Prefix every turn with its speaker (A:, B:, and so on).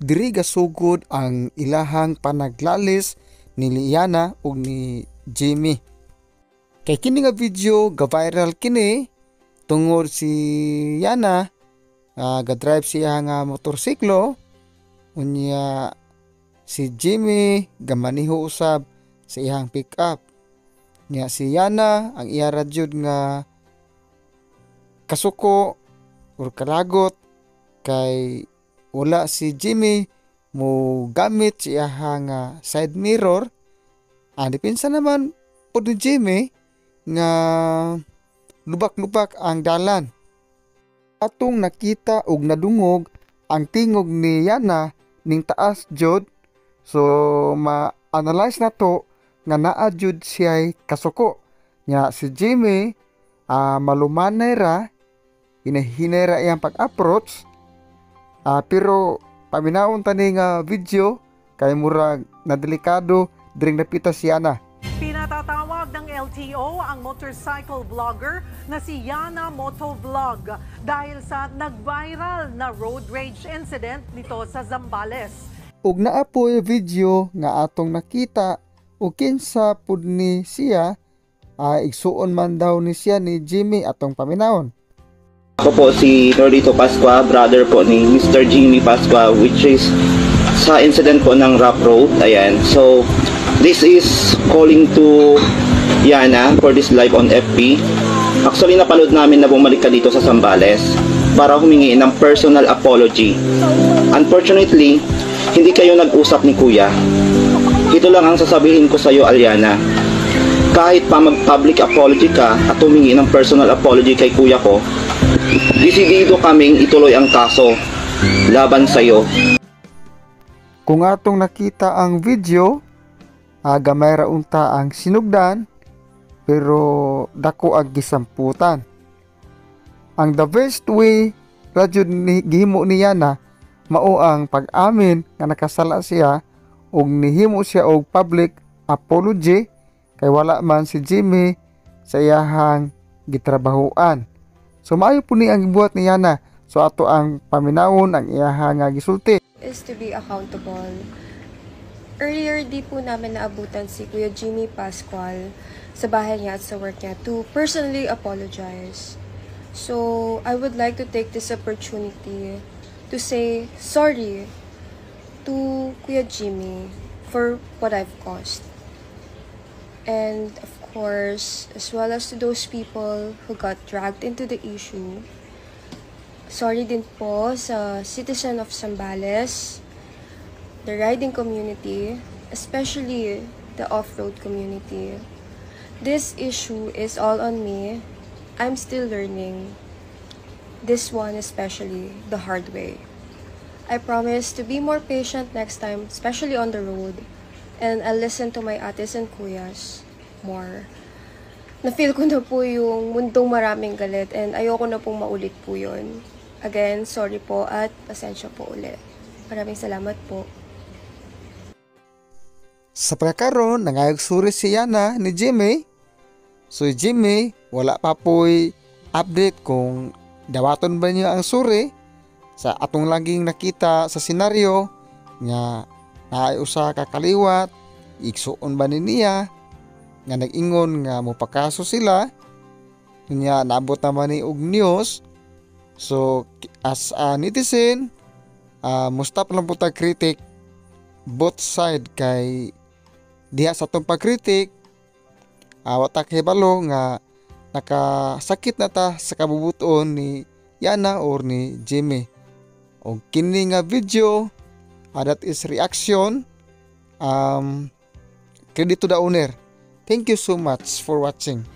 A: diri gasugod ang ilahang panaglalis ni Liana ug ni Jimmy. Kay kini nga video ga-viral kini tungod si Yana ga-drive siya nga motorsiklo unya si Jimmy gamaniho usab sa iyang pick-up. Nya si Yana ang iya radyod nga kasuko or kalagot kay wala si Jimmy mo gamit siya nga side mirror. Dipinsa naman po ni Jimmy nga lubak-lubak ang dalan. Atong nakita og nadungog ang tingog ni Yana ning taas jud, so ma-analyze na to nga naa jud siya kasuko. Nya si Jimmy malumanay ra, hinahinay ra iyang pag-approach, pero paminaon tani nga video kay murag na delikado diring napita si Yana.
B: Pinatatawag ng LTO ang motorcycle vlogger na si Yana Motovlog dahil sa nag-viral na road rage incident nito sa Zambales.
A: Ug naa po'y video nga atong nakita ug kinsa pud ni siya igsuon man daw ni siya ni Jimmy atong paminawon.
C: Ako po si Nordito Pascua, brother po ni Mr. Jimmy Pascua, which is sa incident po ng rough road. Ayan. So, this is calling to Yana for this live on FB. Actually, napanood namin na bumalik ka dito sa Zambales para humingi ng personal apology. Unfortunately, hindi kayo nag-usap ni Kuya. Ito lang ang sasabihin ko sa iyo, Aliana. Kahit pa mag-public apology ka at humingi ng personal apology kay Kuya ko, desidido kaming ituloy ang kaso laban sa iyo.
A: Kung atong nakita ang video, gamay ra unta ang sinugdan pero dako ang gisamputan. Ang the best way radyod ni gihimo ni Yana mao ang pag-amin nga nakasala siya ug nihimo siya og public apology kay wala man si Jimmy sa iyahang gitrabahuan. So maayo po ni ang gibuhat ni Yana. So ato ang paminawon ang iyahang gisulti
D: is to be accountable. Earlier di po namin naabutan si Kuya Jimmy Pascual sa bahay niya at sa work niya to personally apologize. So I would like to take this opportunity to say sorry to Kuya Jimmy for what I've caused. And of course, as well as to those people who got dragged into the issue, sorry din po sa citizen of Zambales, the riding community, especially the off-road community. This issue is all on me. I'm still learning. This one especially the hard way. I promise to be more patient next time, especially on the road. And I'll listen to my ates and kuyas more. Na-feel ko na po yung mundong maraming galit and ayoko na pong maulit po yun. Again, sorry po at pasensya po ulit. Maraming salamat po.
A: Sa pagkakaroon, nangayagsuri si Yana ni Jimmy. So Jimmy, wala pa po'y update kung dawaton ba niya ang suri. Sa atong laging nakita sa senaryo nga naayusa ka kaliwat, iksuon ba ni niya nga nag-ingon nga mopakaso sila. Nya naabot naman ni og news. So as a netizen, mustap lang po ta kritik both side kay diha sa tong pagkritik watak hebalo nga nakasakit na ta sa kabubuton ni Yana or ni Jimmy. Og kini nga video that is reaction, credit to the owner. Thank you so much for watching.